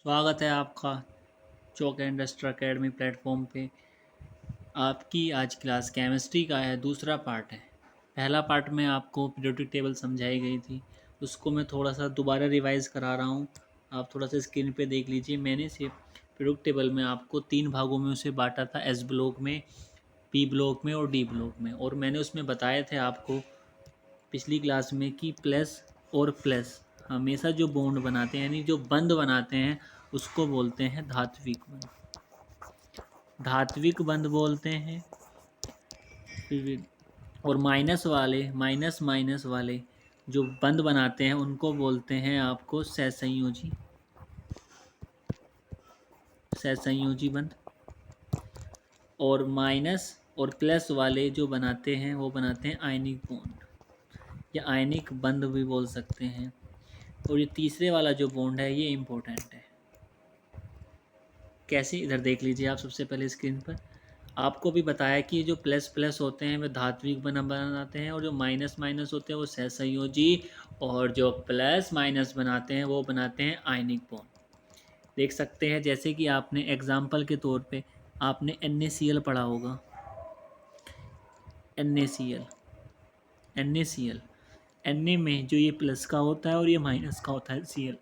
स्वागत है आपका चौक इंडस्ट्री एकेडमी प्लेटफॉर्म पे। आपकी आज क्लास केमिस्ट्री का है, दूसरा पार्ट है। पहला पार्ट में आपको पीरियोडिक टेबल समझाई गई थी, उसको मैं थोड़ा सा दोबारा रिवाइज करा रहा हूँ। आप थोड़ा सा स्क्रीन पे देख लीजिए। मैंने से पीरियोडिक टेबल में आपको 3 भागों में उसे बांटा था, एस ब्लॉक में, पी ब्लॉक में और डी ब्लॉक में। और मैंने उसमें बताए थे आपको पिछली क्लास में कि प्लस और प्लस हमेशा जो बॉन्ड बनाते हैं, यानी जो बंध बनाते हैं, उसको बोलते हैं धात्विक बंध। धात्विक बंध बोलते हैं। फिर और माइनस माइनस वाले जो बंध बनाते हैं उनको बोलते हैं आपको सहसंयोजी, सहसंयोजी बंध। और माइनस और प्लस वाले जो बनाते हैं वो बनाते हैं आयनिक बॉन्ड, या आयनिक बंध भी बोल सकते हैं। और ये तीसरे वाला जो बॉन्ड है ये इम्पोर्टेंट है। कैसे, इधर देख लीजिए आप। सबसे पहले स्क्रीन पर आपको भी बताया कि जो प्लस प्लस होते हैं वे धात्विक बंध बनाते हैं, और जो माइनस माइनस होते हैं वो सहसंयोजी, और जो प्लस माइनस बनाते हैं वो बनाते हैं आयनिक बॉन्ड। देख सकते हैं, जैसे कि आपने एग्जाम्पल के तौर पे आपने NaCl पढ़ा होगा। NaCl, NaCl, Na में जो ये प्लस का होता है और ये माइनस का होता है Cl,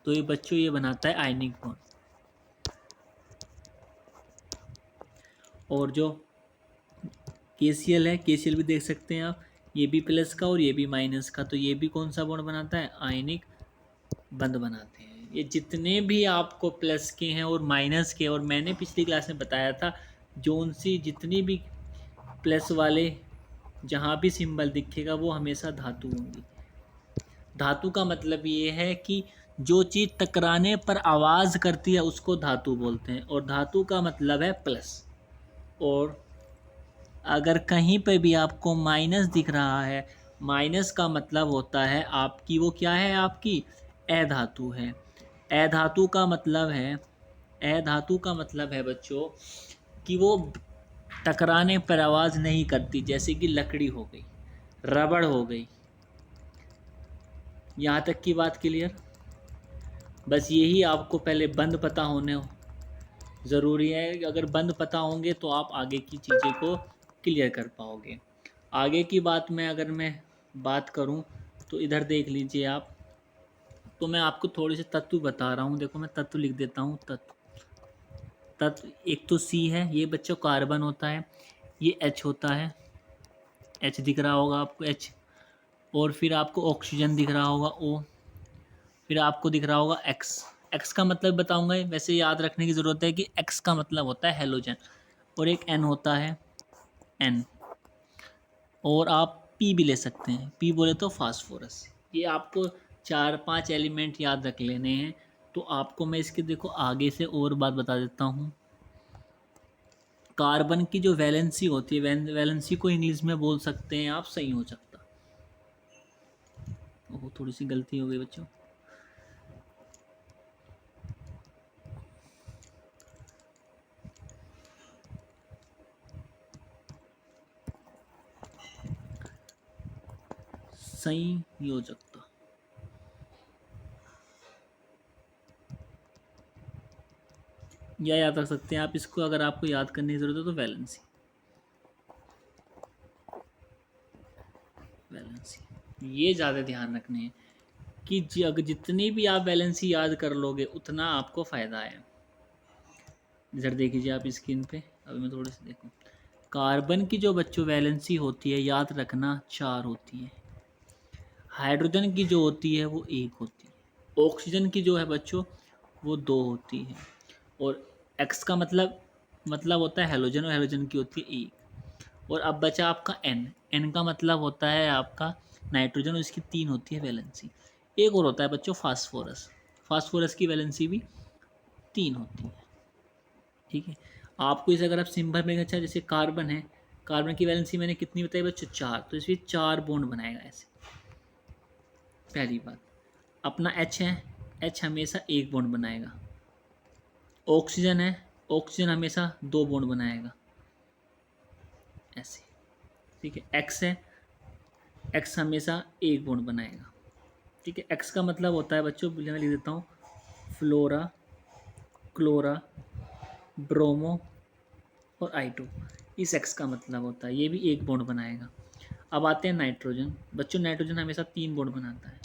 तो ये बच्चों ये बनाता है आयनिक बॉन्ड। और जो KCl है, KCl भी देख सकते हैं आप, ये भी प्लस का और ये भी माइनस का, तो ये भी कौन सा बॉन्ड बनाता है? आयनिक बंध बनाते हैं। ये जितने भी आपको प्लस के हैं और माइनस के, और मैंने पिछली क्लास में बताया था जोन सी जितनी भी प्लस वाले जहाँ भी सिंबल दिखेगा वो हमेशा धातु होंगी। धातु का मतलब ये है कि जो चीज़ टकराने पर आवाज़ करती है उसको धातु बोलते हैं, और धातु का मतलब है प्लस। और अगर कहीं पे भी आपको माइनस दिख रहा है, माइनस का मतलब होता है आपकी वो क्या है, आपकी अधातु है। अधातु का मतलब है, अधातु का मतलब है बच्चों कि वो टकराने पर आवाज़ नहीं करती, जैसे कि लकड़ी हो गई, रबड़ हो गई। यहाँ तक की बात क्लियर? बस यही आपको पहले बंद पता होने ज़रूरी है। अगर बंद पता होंगे तो आप आगे की चीज़ें को क्लियर कर पाओगे। आगे की बात में अगर मैं बात करूं तो इधर देख लीजिए आप। तो मैं आपको थोड़े से तत्व बता रहा हूं। देखो, मैं तत्व लिख देता हूं। तत्व एक तो C है, ये बच्चों कार्बन होता है। ये H होता है, H दिख रहा होगा आपको, H। और फिर आपको ऑक्सीजन दिख रहा होगा, O। फिर आपको दिख रहा होगा X। X का मतलब बताऊंगा, वैसे याद रखने की ज़रूरत है कि X का मतलब होता है हेलोजन। और एक N होता है, N। और आप P भी ले सकते हैं, P बोले तो फास्फोरस। ये आपको 4-5 एलिमेंट याद रख लेने हैं। तो आपको मैं इसके देखो आगे से और बात बता देता हूँ। कार्बन की जो वैलेंसी होती है, वैलेंसी को इंग्लिश में बोल सकते हैं आप सही हो सकता। ओह, थोड़ी सी गलती हो गई बच्चों। संयोजकता, या याद रख सकते हैं आप इसको, अगर आपको याद करने की जरूरत है तो वैलेंसी। वैलेंसी ये ज़्यादा ध्यान रखने हैं कि अगर जितनी भी आप वैलेंसी याद कर लोगे उतना आपको फ़ायदा है। इधर देख लीजिए आप स्क्रीन पे। अभी मैं थोड़े से देखूँ, कार्बन की जो बच्चों वैलेंसी होती है याद रखना 4 होती है। हाइड्रोजन की जो होती है वो 1 होती है। ऑक्सीजन की जो है बच्चों वो 2 होती है। और एक्स का मतलब होता है हेलोजन, और हेलोजन की होती है 1। और अब बचा आपका एन। एन का मतलब होता है आपका नाइट्रोजन, और इसकी 3 होती है वैलेंसी। एक और होता है बच्चों फास्फोरस। फास्फोरस की वैलेंसी भी 3 होती है। ठीक है, आपको इसे अगर आप सिंबल में, अच्छा जैसे कार्बन है, कार्बन की वैलेंसी मैंने कितनी बताई बच्चों? 4। तो इसमें 4 बॉन्ड बनाएगा ऐसे। पहली बात, अपना H है, H हमेशा 1 बॉन्ड बनाएगा। ऑक्सीजन है, ऑक्सीजन हमेशा 2 बॉन्ड बनाएगा ऐसे। ठीक है, X है, X हमेशा 1 बॉन्ड बनाएगा। ठीक है, X का मतलब होता है बच्चों, मैं लिख देता हूँ फ्लोरा, क्लोरा, ब्रोमो और I2। इस X का मतलब होता है, ये भी एक बॉन्ड बनाएगा। अब आते हैं नाइट्रोजन। बच्चों नाइट्रोजन हमेशा 3 बॉन्ड बनाता है,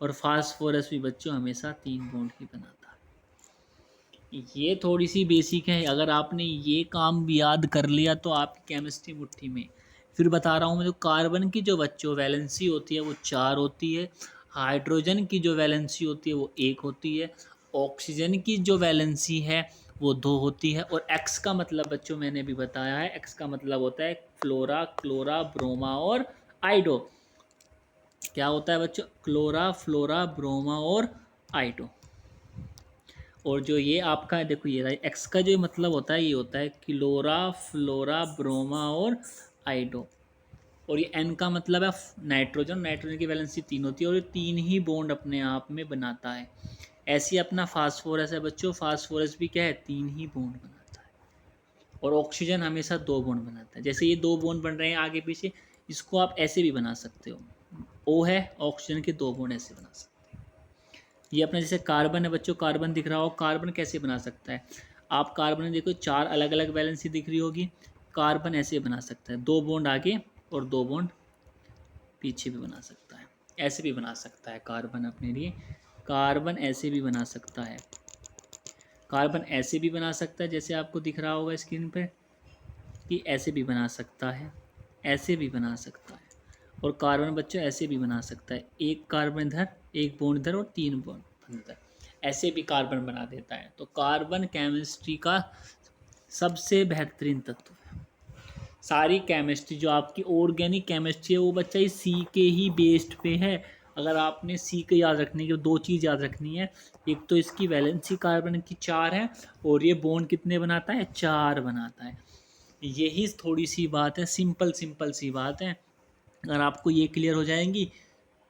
और फास्फोरस भी बच्चों हमेशा 3 बॉन्ड ही बनाता है। ये थोड़ी सी बेसिक है, अगर आपने ये काम भी याद कर लिया तो आपकी केमिस्ट्री मुट्ठी में। फिर बता रहा हूँ मैं, जो कार्बन की जो बच्चों वैलेंसी होती है वो 4 होती है, हाइड्रोजन की जो वैलेंसी होती है वो 1 होती है, ऑक्सीजन की जो वैलेंसी है वो 2 होती है, और एक्स का मतलब बच्चों मैंने भी बताया है, एक्स का मतलब होता है फ्लोरा, क्लोरा, ब्रोमा और आइडो। क्या होता है बच्चों? क्लोरा, फ्लोरा, ब्रोमा और आइडो। और जो ये आपका देखो, ये एक्स का जो मतलब होता है, ये होता है क्लोरा, फ्लोरा, ब्रोमा और आइडो। और ये एन का मतलब है नाइट्रोजन। नाइट्रोजन की वैलेंसी 3 होती है, और ये 3 ही बॉन्ड अपने आप में बनाता है। ऐसे ही अपना फास्फोरस है बच्चों, फास्फोरस भी क्या है? 3 ही बॉन्ड बनाता है। और ऑक्सीजन हमेशा 2 बॉन्ड बनाता है। जैसे ये 2 बॉन्ड बन रहे हैं आगे पीछे, इसको आप ऐसे भी बना सकते हो, ओ है, ऑक्सीजन के 2 बॉन्ड ऐसे बना सकते हो। ये अपना जैसे कार्बन है बच्चों, कार्बन दिख रहा हो, कार्बन कैसे बना सकता है? आप कार्बन में देखो 4 अलग अलग वैलेंसी दिख रही होगी, कार्बन ऐसे बना सकता है, 2 बॉन्ड आगे और 2 बॉन्ड पीछे भी बना सकता है, ऐसे भी बना सकता है कार्बन अपने लिए। कार्बन ऐसे भी बना सकता है, कार्बन ऐसे भी बना सकता है, जैसे आपको दिख रहा होगा स्क्रीन पे कि ऐसे भी बना सकता है, ऐसे भी बना सकता है। और कार्बन बच्चों ऐसे भी बना सकता है, एक कार्बन इधर, एक बॉन्ड इधर और 3 बॉन्ड अंदर, ऐसे भी कार्बन बना देता है। तो कार्बन केमिस्ट्री का सबसे बेहतरीन तत्व है। सारी केमिस्ट्री जो आपकी ऑर्गेनिक केमिस्ट्री है वो बच्चा इस सी के ही बेस्ड पे है। अगर आपने सी के याद रखने की 2 चीज़ याद रखनी है, एक तो इसकी वैलेंसी कार्बन की 4 है, और ये बॉन्ड कितने बनाता है? 4 बनाता है। यही थोड़ी सी बात है, सिंपल सिंपल सी बात है। अगर आपको ये क्लियर हो जाएंगी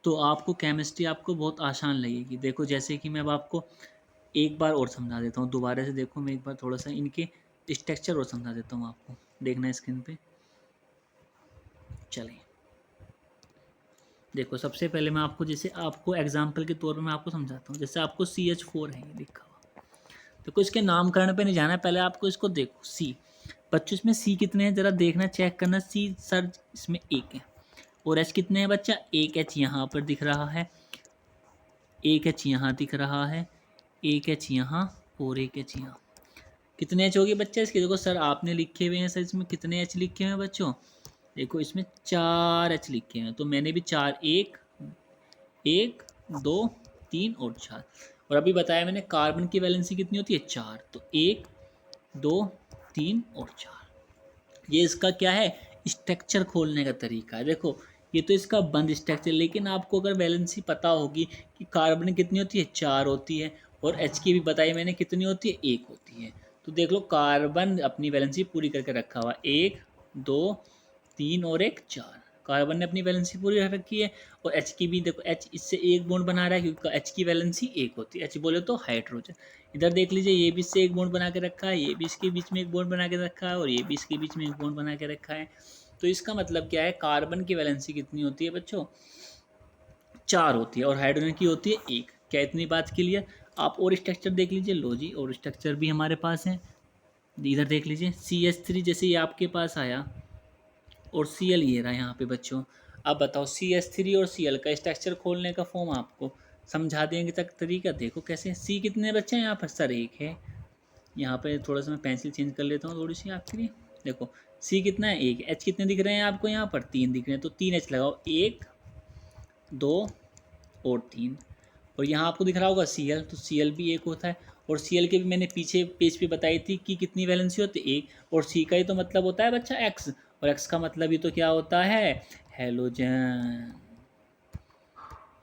तो आपको केमिस्ट्री आपको बहुत आसान लगेगी। देखो जैसे कि मैं अब आपको एक बार और समझा देता हूँ दोबारा से। देखो मैं एक बार थोड़ा सा इनके स्ट्रक्चर और समझा देता हूँ आपको, देखना है स्क्रीन पे। चलिए देखो, सबसे पहले मैं आपको जैसे आपको एग्जाम्पल के तौर पर मैं आपको समझाता हूँ। जैसे आपको CH4 है ये लिखा हुआ, देखो इसके नामकरण पे नहीं जाना है, पहले आपको इसको देखो सी। बच्चों इसमें सी कितने हैं जरा देखना, चेक करना। सी सर इसमें 1 है, और एच कितने हैं बच्चा? 1 एच यहाँ पर दिख रहा है, 1 एच यहाँ दिख रहा है, 1 एच यहाँ और 1 एच यहाँ। कितने एच हो गए बच्चा इसके? देखो सर आपने लिखे हुए हैं, सर इसमें कितने एच लिखे हुए हैं बच्चों? देखो इसमें 4 एच लिखे हुए हैं, तो मैंने भी 4, 1 1 2 3 और 4। और अभी बताया मैंने कार्बन की वैलेंसी कितनी होती है? 4। तो 1 2 3 और 4। ये इसका क्या है? स्ट्रक्चर खोलने का तरीका है। देखो ये तो इसका बंद स्ट्रक्चर, लेकिन आपको अगर वैलेंसी पता होगी कि कार्बन कितनी होती है? 4 होती है, और एच की भी बताई मैंने कितनी होती है? 1 होती है। तो देख लो कार्बन अपनी वैलेंसी पूरी करके रखा हुआ, 1 2 3 और 1 4। कार्बन ने अपनी वैलेंसी पूरी रख रखी है। और एच की भी देखो, एच इससे 1 बॉन्ड बना रहा है क्योंकि एच की वैलेंसी 1 होती है, एच बोले तो हाइड्रोजन। इधर देख लीजिए, ये भी इससे 1 बॉन्ड बना के रखा है, ये भी इसके बीच में 1 बॉन्ड बना के रखा है, और ये भी इसके बीच में 1 बॉन्ड बना के रखा है। तो इसका मतलब क्या है? कार्बन की वैलेंसी कितनी होती है बच्चों? 4 होती है, और हाइड्रोजन की होती है 1। क्या इतनी बात क्लियर? आप और स्ट्रक्चर देख लीजिए। लो जी, और स्ट्रक्चर भी हमारे पास है। इधर देख लीजिए, CH3 जैसे ये आपके पास आया, और Cl ये रहा यहाँ पे बच्चों। अब बताओ CH3 और Cl का स्ट्रक्चर खोलने का फॉर्म आपको समझा देंगे तक तरीका। देखो कैसे। C कितने बच्चे हैं यहाँ पर? सर 1 है। यहाँ पे थोड़ा सा मैं पेंसिल चेंज कर लेता हूँ थोड़ी सी आपके लिए। देखो C कितना है? 1। H कितने दिख रहे हैं आपको? यहाँ पर 3 दिख रहे हैं, तो 3 H लगाओ, 1 2 और 3। और यहाँ आपको दिख रहा होगा Cl, तो Cl भी 1 होता है। और Cl के भी मैंने पीछे पेज पे बताई थी कि कितनी वैलेंसी होती है? 1। और C का ही तो मतलब होता है बच्चा X, और X का मतलब ही तो क्या होता है? हेलोजन।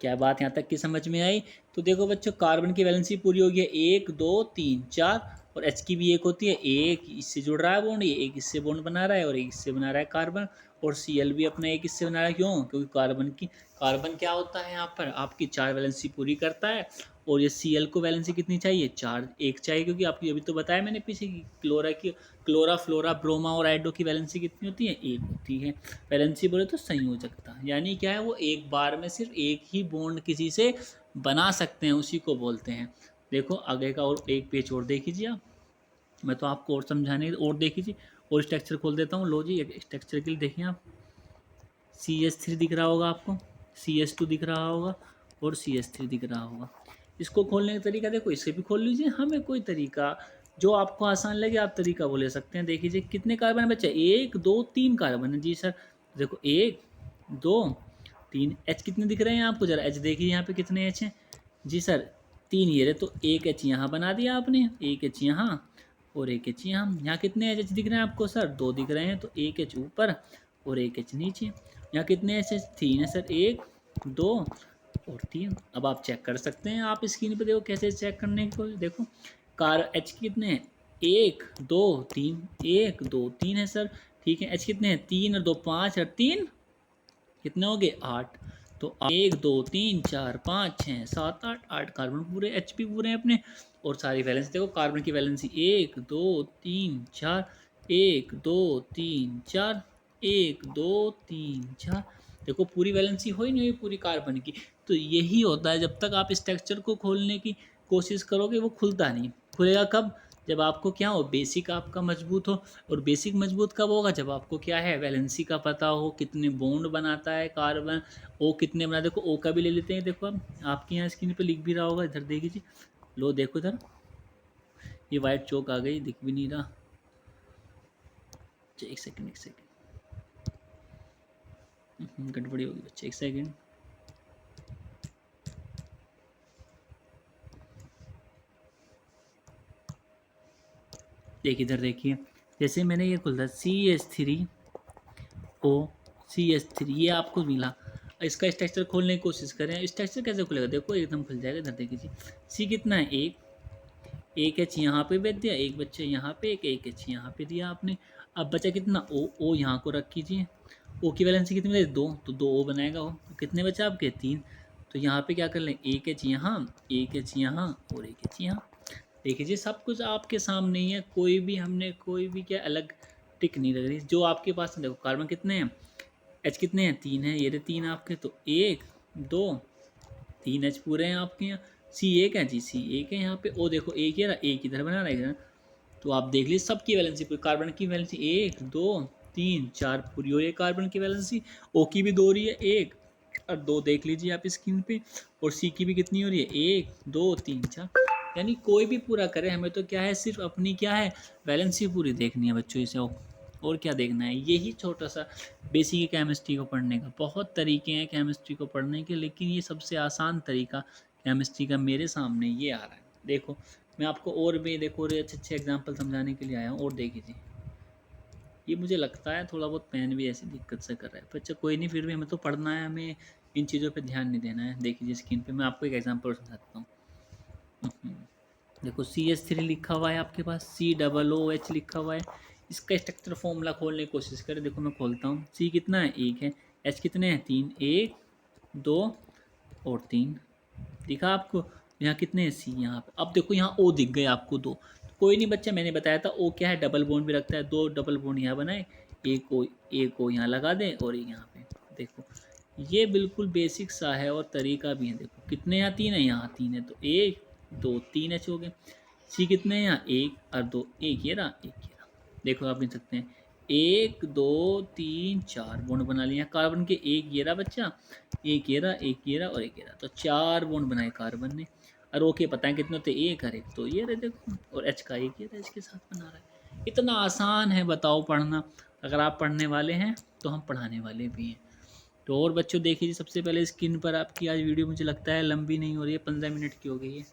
क्या बात यहाँ तक की समझ में आई? तो देखो बच्चों, कार्बन की वैलेंसी पूरी हो गई है, 1 2 3 4, और एच की भी 1 होती है। एक इससे जुड़ रहा है बॉन्ड, ये एक इससे बॉन्ड बना रहा है, और एक इससे बना रहा है कार्बन। और Cl भी अपना एक इससे बना रहा है। क्यों? क्योंकि कार्बन क्या होता है यहाँ पर? आपकी 4 वैलेंसी पूरी करता है। और ये Cl को वैलेंसी कितनी चाहिए? 4 1 चाहिए, क्योंकि आपकी अभी तो बताया मैंने पीछे की क्लोरा, फ्लोरा, ब्रोमा और आइडो की वैलेंसी कितनी होती है? 1 होती है। वैलेंसी बोले तो संयोजकता, यानी क्या है? वो एक बार में सिर्फ एक ही बॉन्ड किसी से बना सकते हैं, उसी को बोलते हैं। देखो आगे का और एक पेज और देख लीजिए आप, मैं तो आपको और समझाने और देख लीजिए। और स्ट्रक्चर खोल देता हूँ, लो जी एक स्ट्रक्चर के लिए देखिए आप, CS3 दिख रहा होगा आपको, CS2 दिख रहा होगा और CS3 दिख रहा होगा। इसको खोलने का तरीका देखो, इसे भी खोल लीजिए, हमें कोई तरीका जो आपको आसान लगे आप तरीका वो ले सकते हैं। देख लीजिए कितने कार्बन है बच्चा, 1 2 3 कार्बन है जी सर। देखो 1 2 3, H कितने दिख रहे हैं आपको, जरा H देखिए यहाँ पे कितने H हैं जी सर, 3 ये रहे, तो एक H यहाँ बना दिया आपने, एक H यहाँ और एक H यहाँ। यहाँ कितने H दिख रहे हैं आपको सर, 2 दिख रहे हैं, तो एक H ऊपर और एक H नीचे। यहाँ कितने H है, 3 है सर, 1 2 और 3। अब आप चेक कर सकते हैं, आप स्क्रीन पे देखो कैसे चेक करने को, देखो कार H कितने हैं, 1 2 3, 1 2 3 है सर, ठीक है। H कितने हैं, 3 और 2 5 और 3 कितने हो गए, 8। तो 1 2 3 4 5 6 7 8, 8 कार्बन पूरे, H भी पूरे हैं अपने। और सारी वैलेंसी देखो, कार्बन की वैलेंसी 1 2 3 4, 1 2 3 4, 1 2 3 4, देखो पूरी वैलेंसी हो ही नहीं हुई पूरी कार्बन की। तो यही होता है, जब तक आप स्ट्रक्चर को खोलने की कोशिश करोगे वो खुलता नहीं। खुलेगा कब, जब आपको क्या हो, बेसिक आपका मजबूत हो। और बेसिक मजबूत कब होगा, जब आपको क्या है, वैलेंसी का पता हो, कितने बॉन्ड बनाता है कार्बन, ओ कितने बना, देखो ओ का भी ले लेते हैं। देखो अब आपके यहाँ स्क्रीन पे लिख भी रहा होगा, इधर देख लीजिए, लो देखो इधर, ये वाइट चौक आ गई, दिख भी नहीं रहा। अच्छा एक सेकंड, एक सेकंड, गड़बड़ी होगी बच्चे, एक सेकंड। देखिए इधर देखिए, जैसे मैंने ये खोला CH3O, ये आपको मिला। इसका स्ट्रक्चर खोलने की कोशिश करें, स्ट्रक्चर कैसे खुलेगा, देखो एकदम खुल जाएगा। इधर देखिए सी कितना है, एक H यहाँ पे भेज दिया, एक बच्चा यहाँ पे, एक H यहाँ पे दिया आपने। अब बचा कितना, O यहाँ को रख कीजिए, O की वैलेंसी कितनी बची, 2, तो 2 O बनाएगा वो। तो कितने बचा आपके, 3। तो यहाँ पे क्या कर लें, एक H यहाँ, एक H यहाँ और एक H यहाँ। देखिए सब कुछ आपके सामने ही है, कोई भी हमने कोई भी क्या अलग टिक नहीं लग रही जो आपके पास है। देखो कार्बन कितने हैं, H कितने हैं, 3 है, ये रहे 3 आपके, तो 1 2 3 H पूरे हैं आपके यहाँ। C1 है जी, C1 है यहाँ पे। ओ देखो एक ये रहा, एक इधर बना रहा है, तो आप देख लीजिए सबकी वैलेंसी पूरी, कार्बन की वैलेंसी 1 2 3 4 पूरी हो रही है कार्बन की वैलेंसी। ओ की भी 2 हो रही है, 1 और 2 देख लीजिए आप स्क्रीन पे। और सी की भी कितनी हो रही है, 1 2 3 4। यानी कोई भी पूरा करे, हमें तो क्या है, सिर्फ अपनी क्या है, वैलेंसी पूरी देखनी है बच्चों इसे, और क्या देखना है। यही छोटा सा बेसिक केमिस्ट्री को पढ़ने का। बहुत तरीके हैं केमिस्ट्री को पढ़ने के, लेकिन ये सबसे आसान तरीका केमिस्ट्री का मेरे सामने ये आ रहा है। देखो मैं आपको और भी देखो और अच्छे अच्छे एग्जांपल समझाने के लिए आया हूँ। और देख लीजिए, ये मुझे लगता है थोड़ा बहुत पेन भी ऐसी दिक्कत से कर रहा है, अच्छा कोई नहीं, फिर भी हमें तो पढ़ना है, हमें इन चीज़ों पे ध्यान नहीं देना है। देख लीजिए स्क्रीन पे मैं आपको एक एग्जांपल समझाता हूँ। देखो CH3 लिखा हुआ है आपके पास, COOH लिखा हुआ है। इसका स्ट्रक्चर फॉर्मूला खोलने की कोशिश करें, देखो मैं खोलता हूँ। C कितना है, 1 है, H कितने हैं, 3, 1 2 और 3, दिखा आपको। यहाँ कितने हैं, C यहाँ पे। अब देखो यहाँ O दिख गए आपको 2, कोई नहीं बच्चा, मैंने बताया था O क्या है, डबल बॉन्ड भी रखता है, 2 डबल बॉन्ड यहाँ बनाए, एक को यहाँ लगा दें और एक यहाँ पे। देखो ये बिल्कुल बेसिक सा है और तरीका भी है। देखो कितने यहाँ, 3 है, यहाँ 3 है, तो 1 2 3 H हो गए। सी कितने हैं यहाँ, 1 और 2, एक ये रहा, एक ये रहा। देखो आप देख सकते हैं 1 2 3 4 बॉन्ड बना लिया कार्बन के, एक ये रहा बच्चा, एक ये रहा, एक ये रहा और एक ये रहा, तो 4 बॉन्ड बनाए कार्बन ने। और ओके पता है कितने होते, एक और एक, तो ये रहे देखो। और एच का एक ये रहा, इसके साथ बना रहा है। इतना आसान है बताओ पढ़ना, अगर आप पढ़ने वाले हैं तो हम पढ़ाने वाले भी हैं। तो और बच्चों देखिए सबसे पहले स्क्रीन पर आपकी आज वीडियो मुझे लगता है लंबी नहीं हो रही है, 15 मिनट की हो गई है।